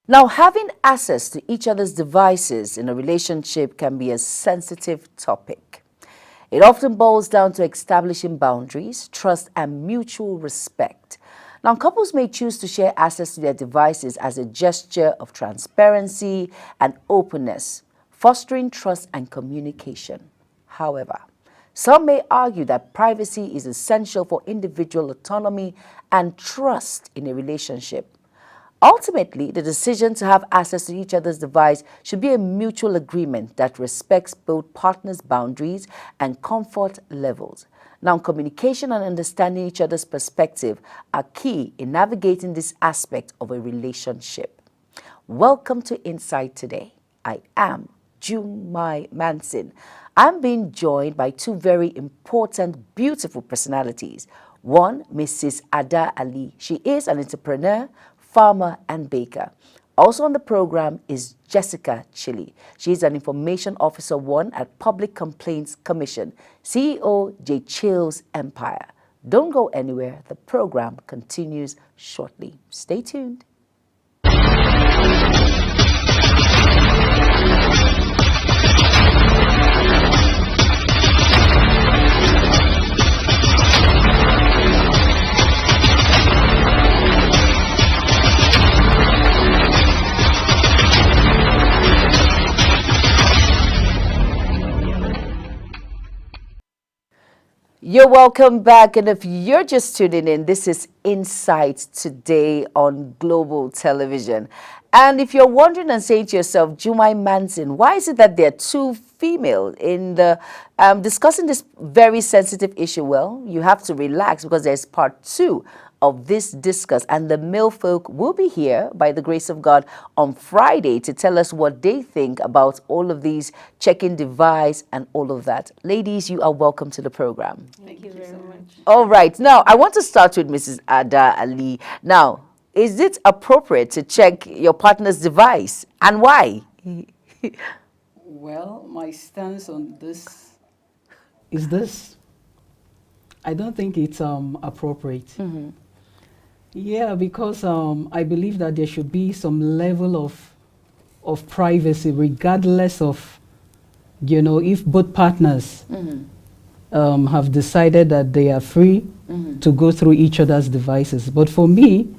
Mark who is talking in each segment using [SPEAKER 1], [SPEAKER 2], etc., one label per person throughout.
[SPEAKER 1] Now, having access to each other's devices in a relationship can be a sensitive topic. It often boils down to establishing boundaries, trust, and mutual respect. Now, couples may choose to share access to their devices as a gesture of transparency and openness, fostering trust and communication. However, some may argue that privacy is essential for individual autonomy and trust in a relationship. Ultimately, the decision to have access to each other's device should be a mutual agreement that respects both partners' boundaries and comfort levels. Now, communication and understanding each other's perspective are key in navigating this aspect of a relationship. Welcome to Insight Today. I am Jumai Manson. I'm being joined by two very important, beautiful personalities. One, Mrs. Ada Ali. She is an entrepreneur, farmer, and baker. Also on the program is Jessica Chili. She is an Information Officer 1 at Public Complaints Commission, CEO J. Chill's Empire. Don't go anywhere. The program continues shortly. Stay tuned. You're welcome back, and if you're just tuning in, this is Insight Today on Global Television. And if you're wondering and saying to yourself, Jumai Manson, why is it that there are two female in the discussing this very sensitive issue? Well, you have to relax because there's part 2 of this discuss, and the male folk will be here by the grace of God on Friday to tell us what they think about all of these check-in device and all of that. Ladies, you are welcome to the program.
[SPEAKER 2] Thank you very much.
[SPEAKER 1] All right, now I want to start with Mrs. Ada Ali. Now, is it appropriate to check your partner's device, and why?
[SPEAKER 2] Well, my stance on this is this. I don't think it's appropriate.
[SPEAKER 1] Mm-hmm.
[SPEAKER 2] Yeah, because I believe that there should be some level of privacy, regardless of, you know, if both partners have decided that they are free to go through each other's devices. But for me,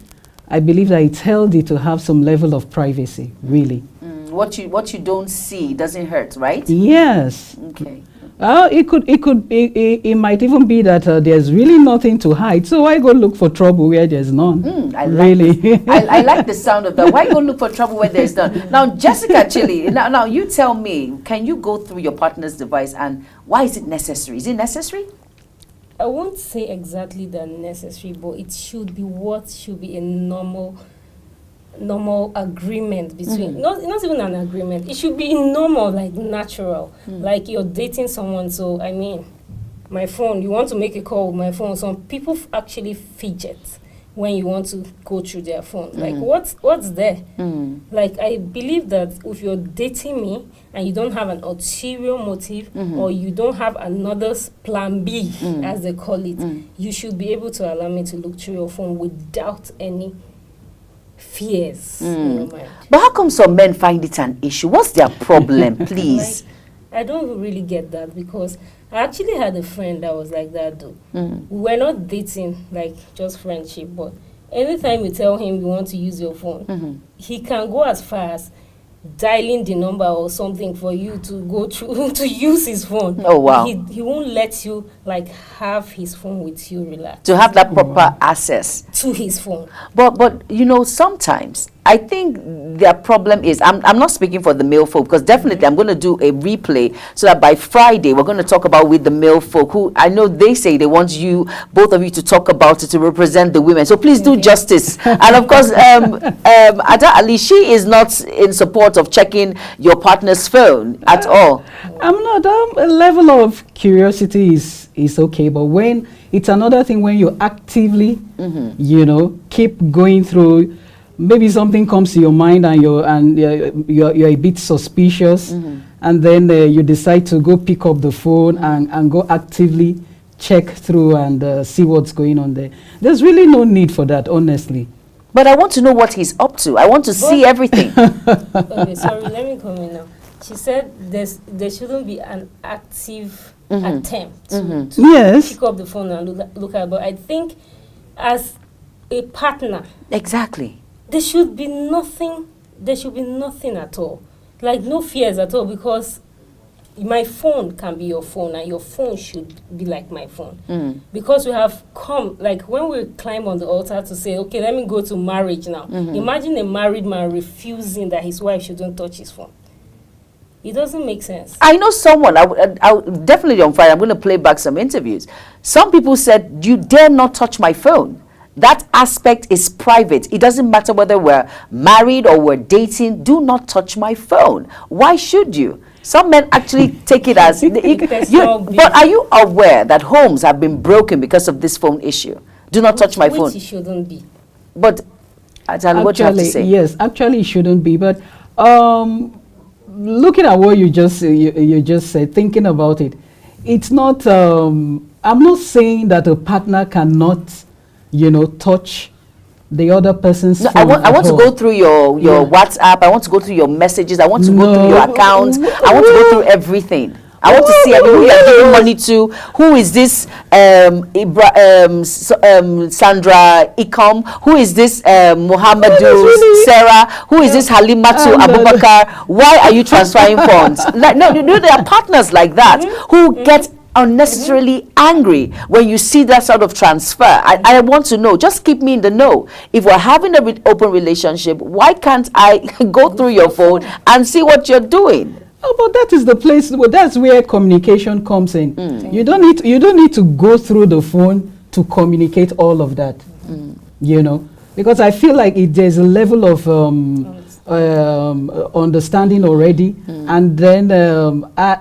[SPEAKER 2] I believe that it's healthy to have some level of privacy, really.
[SPEAKER 1] What you don't see doesn't hurt, right?
[SPEAKER 2] Yes.
[SPEAKER 1] Okay.
[SPEAKER 2] It might even be that there's really nothing to hide. So why go look for trouble where there's none?
[SPEAKER 1] I
[SPEAKER 2] really.
[SPEAKER 1] I like the sound of that. Why go look for trouble where there's none? Now, Jessica Chili, now you tell me, can you go through your partner's device, and why is it necessary? Is it necessary?
[SPEAKER 3] I won't say exactly the necessary, but it should be what should be a normal agreement between, not even an agreement, it should be normal, like natural, like you're dating someone. So I mean, my phone, you want to make a call with my phone, some people actually fidget when you want to go through their phone. Like what's there? Like, I believe that if you're dating me and you don't have an ulterior motive, or you don't have another plan B, as they call it, you should be able to allow me to look through your phone without any fears in your mind.
[SPEAKER 1] But how come some men find it an issue? What's their problem, please?
[SPEAKER 3] Like, I don't really get that, because I actually had a friend that was like that though. We were not dating, like just friendship, but anytime you tell him you want to use your phone, he can go as far as dialing the number or something for you to go through to use his phone.
[SPEAKER 1] Oh wow.
[SPEAKER 3] He won't let you like have his phone with you, relax.
[SPEAKER 1] To have that proper access
[SPEAKER 3] to his phone.
[SPEAKER 1] But you know, sometimes I think their problem is, I'm not speaking for the male folk, because definitely I'm going to do a replay so that by Friday we're going to talk about with the male folk, who I know they say they want you, both of you, to talk about it, to represent the women. So please do justice. And of course, Ada Ali, she is not in support of checking your partner's phone at all.
[SPEAKER 2] I'm not. A level of curiosity is okay, but when it's another thing when you actively, you know, keep going through. Maybe something comes to your mind and you're a bit suspicious, and then you decide to go pick up the phone and go actively check through and see what's going on there. There's really no need for that, honestly.
[SPEAKER 1] But I want to know what he's up to. I want to see everything.
[SPEAKER 3] Okay, sorry, let me come in now. She said there shouldn't be an active attempt to
[SPEAKER 2] Yes.
[SPEAKER 3] pick up the phone and look at it. But I think as a partner,
[SPEAKER 1] Exactly.
[SPEAKER 3] there should be nothing at all. Like no fears at all, because my phone can be your phone and your phone should be like my phone. Because we have come, like when we climb on the altar to say, okay, let me go to marriage now. Imagine a married man refusing that his wife shouldn't touch his phone. It doesn't make sense.
[SPEAKER 1] I know someone, I definitely on Friday, I'm going to play back some interviews. Some people said, you dare not touch my phone. That aspect is private. It doesn't matter whether we're married or we're dating. Do not touch my phone. Why should you? Some men actually take it as... but are you aware that homes have been broken because of this phone issue? Do not touch my phone.
[SPEAKER 3] Which it shouldn't be.
[SPEAKER 1] But, Atali, what do you have to say?
[SPEAKER 2] Yes, actually it shouldn't be. But looking at what you just said, thinking about it, it's not... I'm not saying that a partner cannot, touch the other person's phone.
[SPEAKER 1] I want to go through your WhatsApp. I want to go through your messages. I want to go through your accounts. I want to go through everything. I want to see who you are giving money to. Who is this Sandra Ikom? Who is this Muhammadu Sarah? Who is this Halimatu Abubakar? Why are you transferring funds? No, there are partners like that who get unnecessarily angry when you see that sort of transfer. I want to know, just keep me in the know. If we're having an open relationship, why can't I go through your phone and see what you're doing?
[SPEAKER 2] Oh, but that is the place. Well, that's where communication comes in. You don't need to go through the phone to communicate all of that. Because I feel like there's a level of understanding already, and then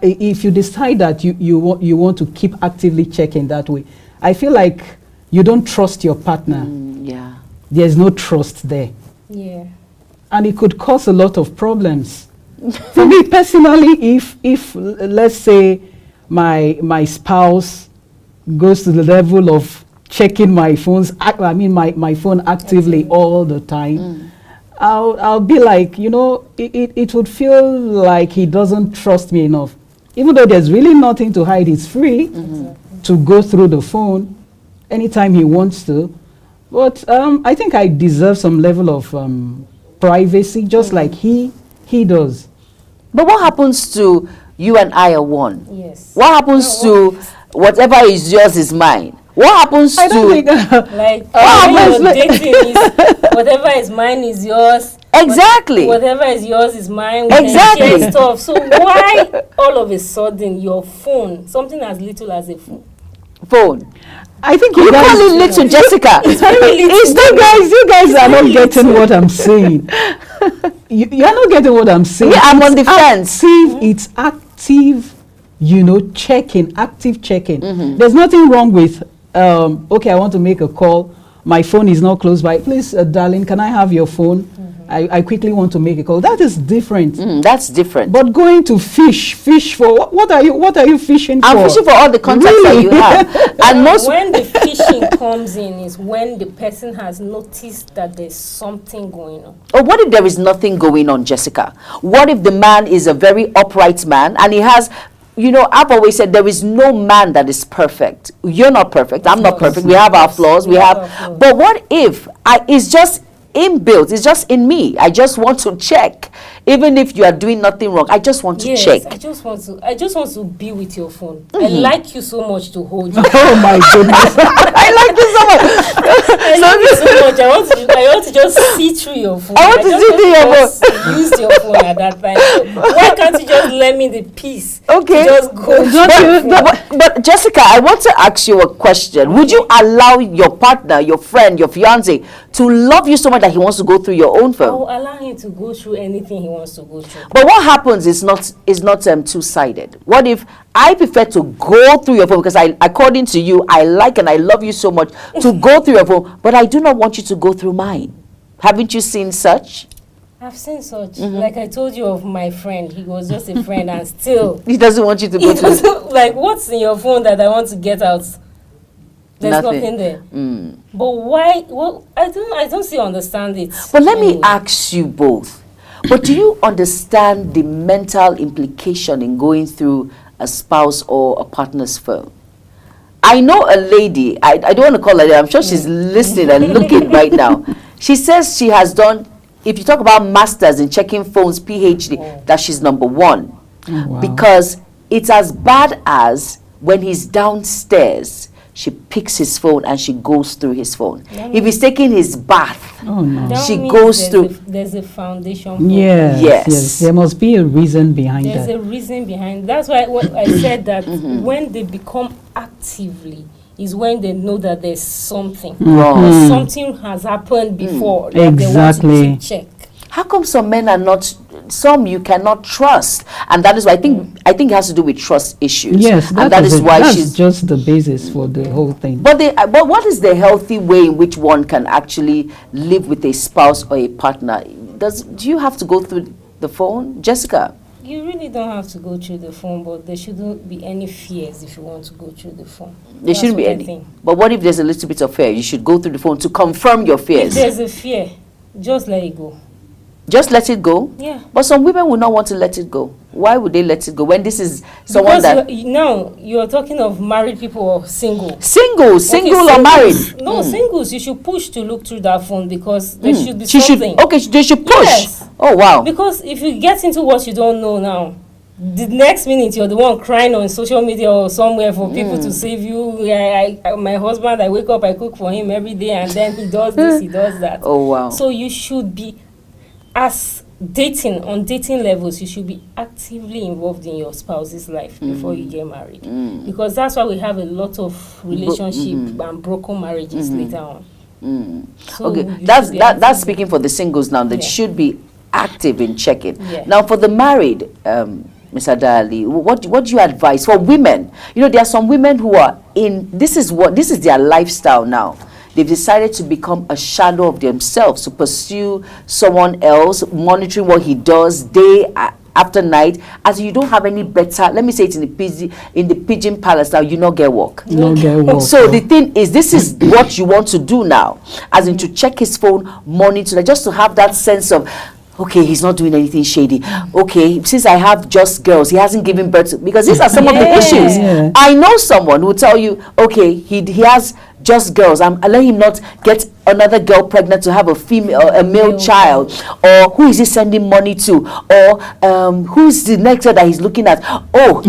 [SPEAKER 2] if you decide that you want to keep actively checking that way, I feel like you don't trust your partner. There's no trust there. And it could cause a lot of problems. For me personally, if let's say my spouse goes to the level of checking my my phone actively all the time, I'll be like, it would feel like he doesn't trust me enough. Even though there's really nothing to hide, he's free to go through the phone anytime he wants to. But I think I deserve some level of privacy, just like he does.
[SPEAKER 1] But what happens to you and I are one?
[SPEAKER 3] Yes.
[SPEAKER 1] What happens to whatever is yours is mine? What happens
[SPEAKER 2] I don't think
[SPEAKER 3] like you're dating is whatever is mine is yours.
[SPEAKER 1] Exactly.
[SPEAKER 3] Whatever is yours is mine.
[SPEAKER 1] Exactly.
[SPEAKER 3] We can share stuff. So why all of a sudden your phone, something as little as a phone?
[SPEAKER 2] I think
[SPEAKER 1] you call it little, Jessica.
[SPEAKER 3] It's very little.
[SPEAKER 2] You guys are not getting what I'm saying. You are not getting what I'm saying.
[SPEAKER 1] Yeah, I'm on the fence.
[SPEAKER 2] It's active, active checking. There's nothing wrong with, okay, I want to make a call. My phone is not close by. Please, darling, can I have your phone? I quickly want to make a call. That is different.
[SPEAKER 1] That's different.
[SPEAKER 2] But going to fish for what are you fishing for?
[SPEAKER 1] I'm fishing for all the contacts that you have. And
[SPEAKER 3] when the fishing comes in is when the person has noticed that there's something going on.
[SPEAKER 1] Or what if there is nothing going on, Jessica? What if the man is a very upright man and he has... I've always said there is no man that is perfect. You're not perfect. I'm not perfect. We have our flaws. But what if it's just inbuilt? It's just in me. I just want to check. Even if you are doing nothing wrong, I just want to check.
[SPEAKER 3] I just want to be with your phone. I like you so much to hold you.
[SPEAKER 2] Oh my goodness.
[SPEAKER 1] I like this so much.
[SPEAKER 3] I love you so much. I want to just see through your phone.
[SPEAKER 1] I want to see through your phone.
[SPEAKER 3] Use your phone at that time. Why can't you just let me the peace?
[SPEAKER 1] Okay.
[SPEAKER 3] Just go.
[SPEAKER 1] But Jessica, I want to ask you a question. Would you allow your partner, your friend, your fiance to love you so much that he wants to go through your own phone?
[SPEAKER 3] I will allow him to go through anything he wants to go through.
[SPEAKER 1] But what happens is not two-sided. What if I prefer to go through your phone because according to you, I like and I love you so much to go through your phone, but I do not want you to go through mine. Haven't you seen such?
[SPEAKER 3] I've seen such. Like I told you of my friend. He was just a friend and still...
[SPEAKER 1] He doesn't want you to go through.
[SPEAKER 3] Like, what's in your phone that I want to get out? There's nothing there. But why? Well, I don't see understand it.
[SPEAKER 1] But let me
[SPEAKER 3] anyway.
[SPEAKER 1] ask you both. But do you understand the mental implication in going through a spouse or a partner's phone? I know a lady, I don't want to call her, I'm sure she's listening and looking right now. She says she has done, if you talk about masters in checking phones, PhD, that she's number 1.
[SPEAKER 2] Oh, wow.
[SPEAKER 1] Because it's as bad as when he's downstairs, she picks his phone and she goes through his phone. If he's taking his bath,
[SPEAKER 2] Oh no.
[SPEAKER 3] That
[SPEAKER 1] she
[SPEAKER 3] means
[SPEAKER 1] goes through.
[SPEAKER 3] There's a foundation. For
[SPEAKER 2] Yes,
[SPEAKER 1] Yes.
[SPEAKER 2] yes. There must be a reason behind
[SPEAKER 3] There's
[SPEAKER 2] that.
[SPEAKER 3] a reason behind. That's why I said that when they become actively is when they know that there's something.
[SPEAKER 1] Wrong.
[SPEAKER 3] Something has happened before. That
[SPEAKER 2] Exactly.
[SPEAKER 3] They want to check.
[SPEAKER 1] How come some men are not, some you cannot trust? And that is why I think it has to do with trust issues.
[SPEAKER 2] Yes,
[SPEAKER 1] and that is why
[SPEAKER 2] that's
[SPEAKER 1] she's.
[SPEAKER 2] just the basis for the whole thing.
[SPEAKER 1] But what is the healthy way in which one can actually live with a spouse or a partner? Do you have to go through the phone, Jessica?
[SPEAKER 3] You really don't have to go through the phone, but there shouldn't be any fears if you want to go through the phone.
[SPEAKER 1] There shouldn't be any. But what if there's a little bit of fear? You should go through the phone to confirm your
[SPEAKER 3] If
[SPEAKER 1] fears.
[SPEAKER 3] there's a fear, just let it go.
[SPEAKER 1] Just let it go.
[SPEAKER 3] Yeah.
[SPEAKER 1] But some women will not want to let it go. Why would they let it go when this is someone
[SPEAKER 3] Because
[SPEAKER 1] that
[SPEAKER 3] now you're talking of married people or single.
[SPEAKER 1] single or
[SPEAKER 3] singles.
[SPEAKER 1] married?
[SPEAKER 3] No, singles. You should push to look through that phone because there should be
[SPEAKER 1] She should.
[SPEAKER 3] something.
[SPEAKER 1] Okay, they should push.
[SPEAKER 3] Yes.
[SPEAKER 1] Oh wow.
[SPEAKER 3] Because if you get into what you don't know now, the next minute you're the one crying on social media or somewhere for people to save you. My husband, I wake up, I cook for him every day, and then he does this, he does that.
[SPEAKER 1] Oh wow.
[SPEAKER 3] So you should be, as dating, on dating levels, you should be actively involved in your spouse's life before you get married. Because that's why we have a lot of relationship and broken marriages later on. So
[SPEAKER 1] Okay,
[SPEAKER 3] you
[SPEAKER 1] that's
[SPEAKER 3] should be
[SPEAKER 1] that's
[SPEAKER 3] active.
[SPEAKER 1] speaking for the singles now. That
[SPEAKER 3] Yeah.
[SPEAKER 1] should be active in checking.
[SPEAKER 3] Yeah.
[SPEAKER 1] Now for the married, Mr. Dali, what do you advise for women? You know, there are some women who are in this is their lifestyle now. They've decided to become a shadow of themselves, to pursue someone else, monitoring what he does day after night. As you don't have any better, let me say it in the pigeon palace now, you not get work.
[SPEAKER 2] No get work.
[SPEAKER 1] So the thing is, this is what you want to do now, as in to check his phone, monitor, just to have that sense of, okay, he's not doing anything shady. Okay, since I have just girls, he hasn't given birth to, because these are some of the issues.
[SPEAKER 2] Yeah.
[SPEAKER 1] I know someone who will tell you, okay, he has just girls. I let him not get another girl pregnant to have a male child, or who is he sending money to, or who's the next girl that he's looking at? Oh,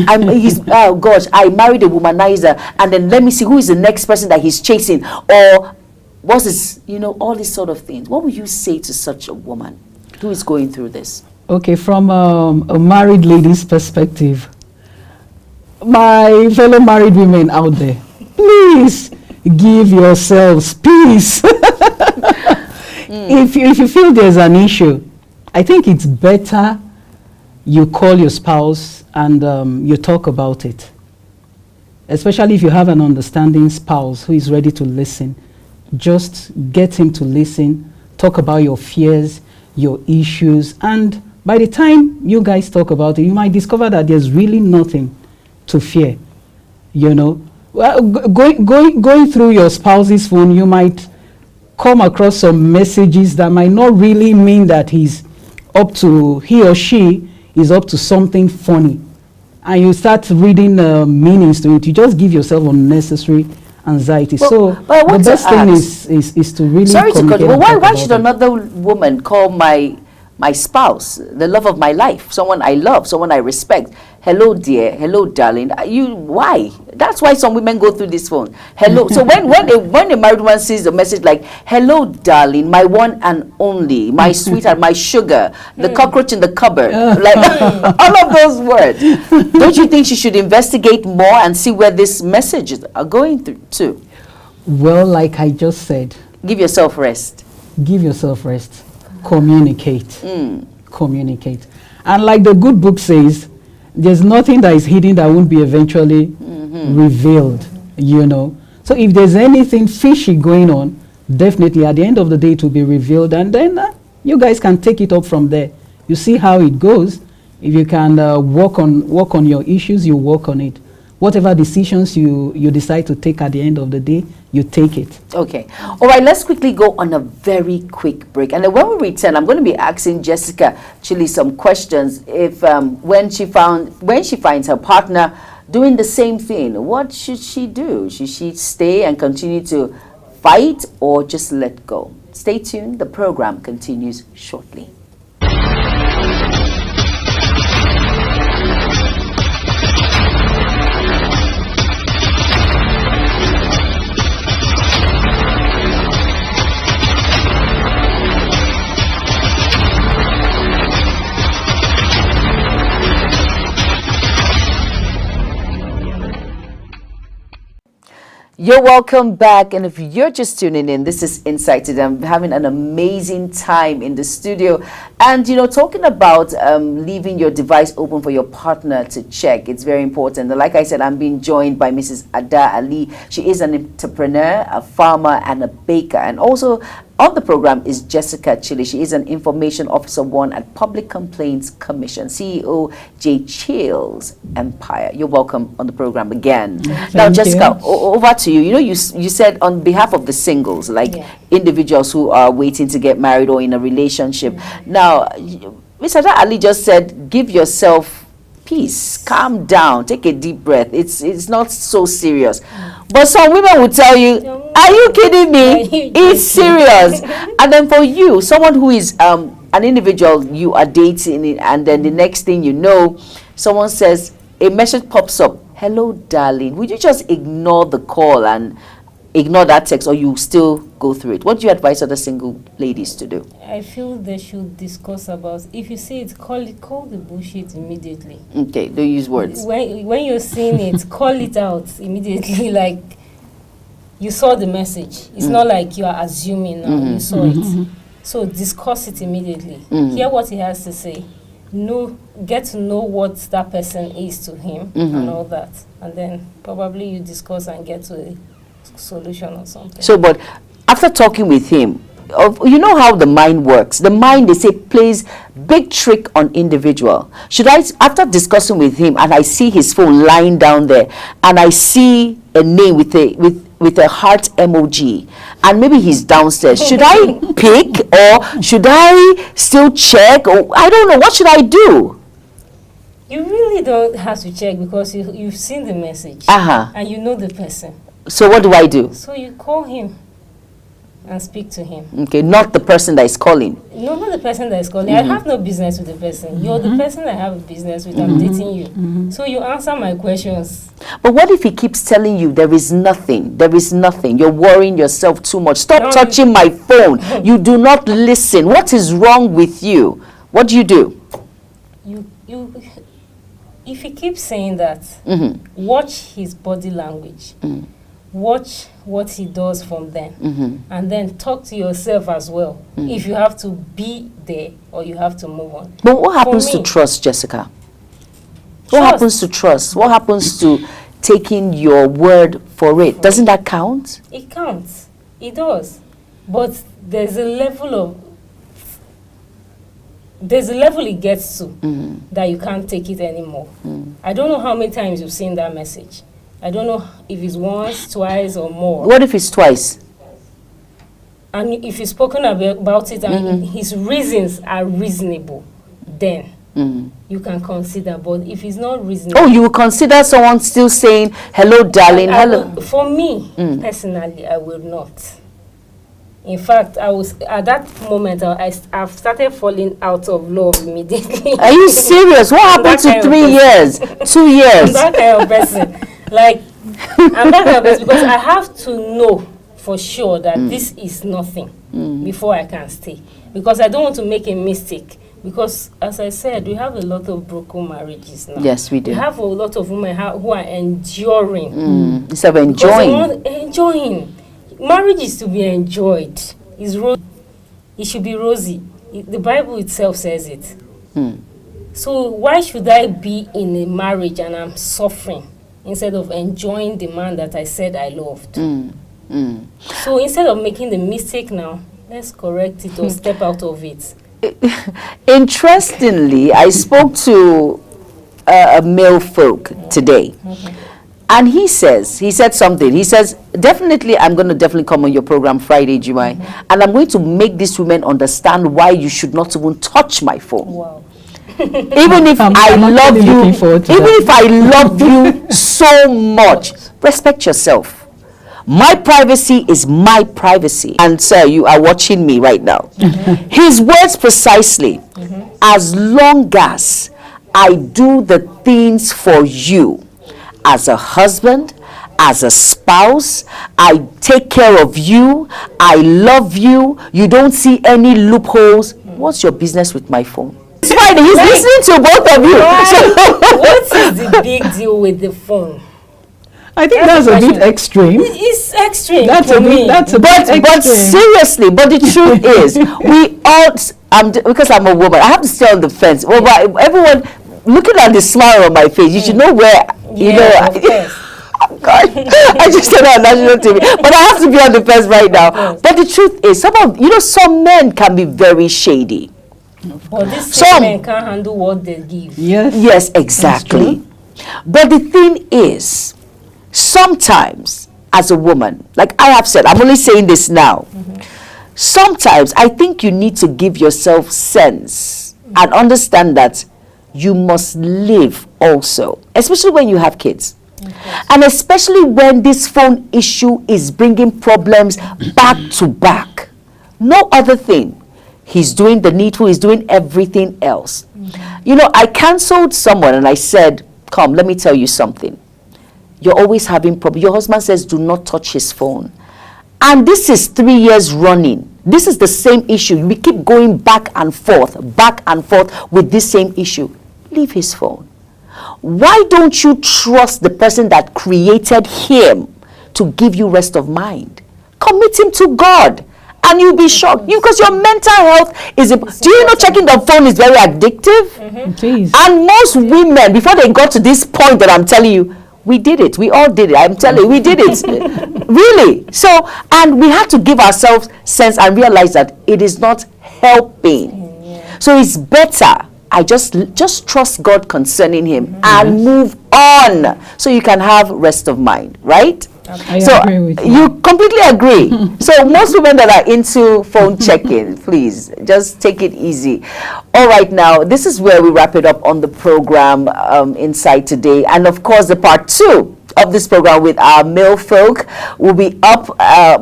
[SPEAKER 1] oh gosh, I married a womanizer, and then let me see who is the next person that he's chasing, or what's his, all these sort of things. What would you say to such a woman who is going through this?
[SPEAKER 2] Okay, from a married lady's perspective, my fellow married women out there, please give yourselves peace. If you feel there's an issue, I think it's better you call your spouse and you talk about it. Especially if you have an understanding spouse who is ready to listen. Just get him to listen, talk about your fears, your issues, and by the time you guys talk about it, you might discover that there's really nothing to fear. Well, going through your spouse's phone, you might come across some messages that might not really mean that he or she is up to something funny, and you start reading meanings to it. You just give yourself unnecessary anxiety.
[SPEAKER 1] But I
[SPEAKER 2] the
[SPEAKER 1] want to
[SPEAKER 2] best thing
[SPEAKER 1] ask,
[SPEAKER 2] is to really
[SPEAKER 1] sorry to cut you,
[SPEAKER 2] communicate
[SPEAKER 1] but
[SPEAKER 2] and
[SPEAKER 1] why
[SPEAKER 2] talk
[SPEAKER 1] should
[SPEAKER 2] about it.
[SPEAKER 1] another woman call my spouse, the love of my life, someone I love, someone I respect? Hello, dear. Hello, darling. Why? That's why some women go through this phone. Hello. So when a married woman sees a message like, hello, darling, my one and only, my sweetheart, my sugar, the cockroach in the cupboard, like all of those words, don't you think she should investigate more and see where these messages are going through to?
[SPEAKER 2] Well, like I just said,
[SPEAKER 1] Give yourself rest.
[SPEAKER 2] give yourself rest. Communicate. Communicate. And like the good book says, there's nothing that is hidden that won't be eventually revealed, So if there's anything fishy going on, definitely at the end of the day it will be revealed, and then you guys can take it up from there. You see how it goes. If you can work on your issues, you work on it. whatever decisions you decide to take at the end of the day, you take it.
[SPEAKER 1] Okay. All right, let's quickly go on a very quick break. And then when we return, I'm going to be asking Jessica Chili some questions. If when she finds her partner doing the same thing, what should she do? Should she stay and continue to fight or just let go? Stay tuned. The program continues shortly. You're welcome back, and if you're just tuning in, this is Insight Today. I'm having an amazing time in the studio, and talking about leaving your device open for your partner to check. It's very important. And like I said, I'm being joined by Mrs. Ada Ali. She is an entrepreneur, a farmer, and a baker, and also on the program is Jessica Chili. She is an Information Officer 1 at Public Complaints Commission, CEO J. Chills Empire. You're welcome on the program again. Now, Jessica, over to you. You said on behalf of the singles, like individuals who are waiting to get married or in a relationship. Now, Mr. Ali just said, give yourself peace, calm down, take a deep breath. It's not so serious. But some women will tell you, are you kidding me? It's serious. And then for you, someone who is an individual you are dating, and then the next thing you know, someone says, a message pops up, hello darling, would you just ignore the call and ignore that text, or you still go through it? What do you advise other single ladies to do?
[SPEAKER 3] I feel they should discuss about, if you see it, call the bullshit immediately.
[SPEAKER 1] Okay, don't use words.
[SPEAKER 3] When you're seeing it, call it out immediately. Like, you saw the message. It's not like you are assuming now. You saw it. So discuss it immediately. Hear what he has to say. Get to know what that person is to him and all that. And then probably you discuss and get to a solution or something.
[SPEAKER 1] So, but after talking with him, you know how the mind works. The mind, they say, plays big trick on individual. Should I, after discussing with him, and I see his phone lying down there, and I see a name with a heart emoji, and maybe he's downstairs, should I pick, or should I still check, or I don't know, what should I do?
[SPEAKER 3] You really don't have to check, because you've seen the message and you know the person.
[SPEAKER 1] So what do I do?
[SPEAKER 3] So you call him and speak to him.
[SPEAKER 1] Okay, not the person that is calling.
[SPEAKER 3] No, not the person that is calling. I have no business with the person. You're the person I have a business with. I'm dating you. So you answer my questions.
[SPEAKER 1] But what if he keeps telling you there is nothing, there is nothing, you're worrying yourself too much, stop touching my phone, you do not listen, what is wrong with you? What do?
[SPEAKER 3] If he keeps saying that, watch his body language. Watch what he does from then, and then talk to yourself as well, if you have to be there or you have to move on.
[SPEAKER 1] But what happens to trust, Jessica? What happens to trust? What happens to taking your word for it? Doesn't that count?
[SPEAKER 3] It counts. It does. But there's a level it gets to that you can't take it anymore. I don't know how many times you've seen that message. I don't know if it's once, twice, or more.
[SPEAKER 1] What if it's twice?
[SPEAKER 3] And if you've spoken about it and his reasons are reasonable, then you can consider. But if it's not reasonable...
[SPEAKER 1] Oh, you will consider someone still saying, hello, darling, hello?
[SPEAKER 3] For me, personally, I will not. In fact, I was at that moment. I've started falling out of love immediately.
[SPEAKER 1] Are you serious? What happened to 3 years, 2 years?
[SPEAKER 3] I'm that kind of person. Like, I'm that kind of person because I have to know for sure that this is nothing before I can stay. Because I don't want to make a mistake. Because, as I said, we have a lot of broken marriages now.
[SPEAKER 1] Yes, we do.
[SPEAKER 3] We have a lot of women who are enduring.
[SPEAKER 1] Instead of enjoying.
[SPEAKER 3] Enjoying. Marriage is to be enjoyed. It should be rosy. The Bible itself says it. So why should I be in a marriage and I'm suffering instead of enjoying the man that I said I loved? So instead of making the mistake now, let's correct it or step out of it. Interestingly,
[SPEAKER 1] I spoke to a male folk today. And he said something. He says, definitely, I'm going to definitely come on your program Friday, Jumai, and I'm going to make these women understand why you should not even touch my phone.
[SPEAKER 3] Wow.
[SPEAKER 1] Even if
[SPEAKER 2] I'm
[SPEAKER 1] love
[SPEAKER 2] actually
[SPEAKER 1] you,
[SPEAKER 2] looking forward to
[SPEAKER 1] even
[SPEAKER 2] that.
[SPEAKER 1] if I love you so much, respect yourself. My privacy is my privacy. And sir, you are watching me right now. His words precisely, as long as I do the things for you, as a husband, as a spouse, I take care of you, I love you, you don't see any loopholes, what's your business with my phone? It's fine, he's listening to both of you.
[SPEAKER 3] What is the big deal with the phone?
[SPEAKER 2] I think that's a bit extreme.
[SPEAKER 3] It's extreme
[SPEAKER 2] That's
[SPEAKER 3] for
[SPEAKER 2] a
[SPEAKER 3] me.
[SPEAKER 2] bit. That's a bit
[SPEAKER 1] But
[SPEAKER 2] extreme.
[SPEAKER 1] seriously, but the truth is, we all, because I'm a woman, I have to stay on the fence. Well, but everyone, looking at the smile on my face, you should know where, you know.
[SPEAKER 3] Yeah, of course.
[SPEAKER 1] Oh God, I just said on national TV, but I have to be on the fence right now. But the truth is, some men can be very shady.
[SPEAKER 3] But these
[SPEAKER 1] Some-
[SPEAKER 3] men can't handle what they give.
[SPEAKER 2] Yes.
[SPEAKER 1] Yes, exactly. But the thing is, sometimes as a woman, like I have said, I'm only saying this now. Sometimes I think you need to give yourself sense and understand that you must live also, especially when you have kids. And especially when this phone issue is bringing problems back to back. No other thing. He's doing the needful, he's doing everything else. You know, I canceled someone and I said, come, let me tell you something. You're always having problems. Your husband says, do not touch his phone. And this is 3 years running. This is the same issue. We keep going back and forth with this same issue. Leave his phone. Why don't you trust the person that created him to give you rest of mind? Commit him to God. And you'll be shocked. Because your mental health is... Do you know checking the phone is very addictive?
[SPEAKER 2] Jeez.
[SPEAKER 1] And most women, before they got to this point that I'm telling you, we did it. We all did it. I'm telling you, we did it. Really. So, and we have to give ourselves sense and realize that it is not helping. So it's better. I just trust God concerning him and move on so you can have rest of mind, right?
[SPEAKER 2] I
[SPEAKER 1] So
[SPEAKER 2] agree with you.
[SPEAKER 1] you completely agree. So most women that are into phone checking, please just take it easy. All right, now this is where we wrap it up on the program Inside Today, and of course the part 2 of this program with our male folk will be up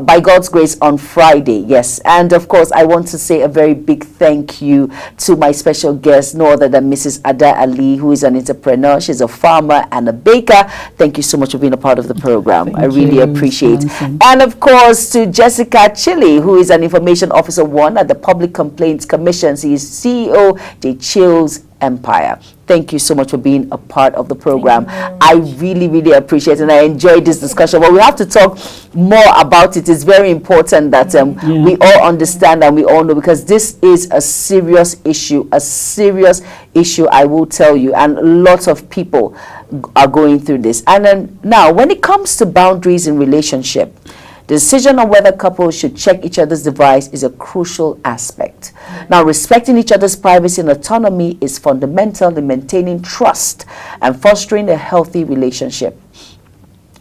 [SPEAKER 1] by God's grace on Friday. Yes, and of course I want to say a very big thank you to my special guest, no other than Mrs. Ada Ali, who is an entrepreneur. She's a farmer and a baker. Thank you so much for being a part of the program. I really appreciate it. And of course to Jessica Chili, who is an information officer 1 at the Public Complaints Commission. She is CEO J. Chills Empire. Thank you so much for being a part of the program. I really, really appreciate it, and I enjoyed this discussion. But we have to talk more about it. It's very important that we all understand and we all know, because this is a serious issue, I will tell you, and lots of people are going through this. And then now, when it comes to boundaries in relationship, the decision on whether couples should check each other's device is a crucial aspect. Now, respecting each other's privacy and autonomy is fundamental in maintaining trust and fostering a healthy relationship.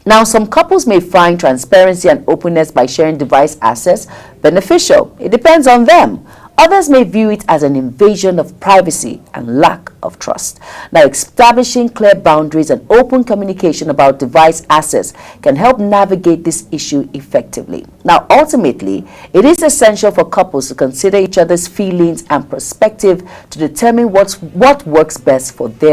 [SPEAKER 1] Now, some couples may find transparency and openness by sharing device access beneficial. It depends on them. Others may view it as an invasion of privacy and lack of trust. Now, establishing clear boundaries and open communication about device access can help navigate this issue effectively. Now, ultimately, it is essential for couples to consider each other's feelings and perspective to determine what works best for their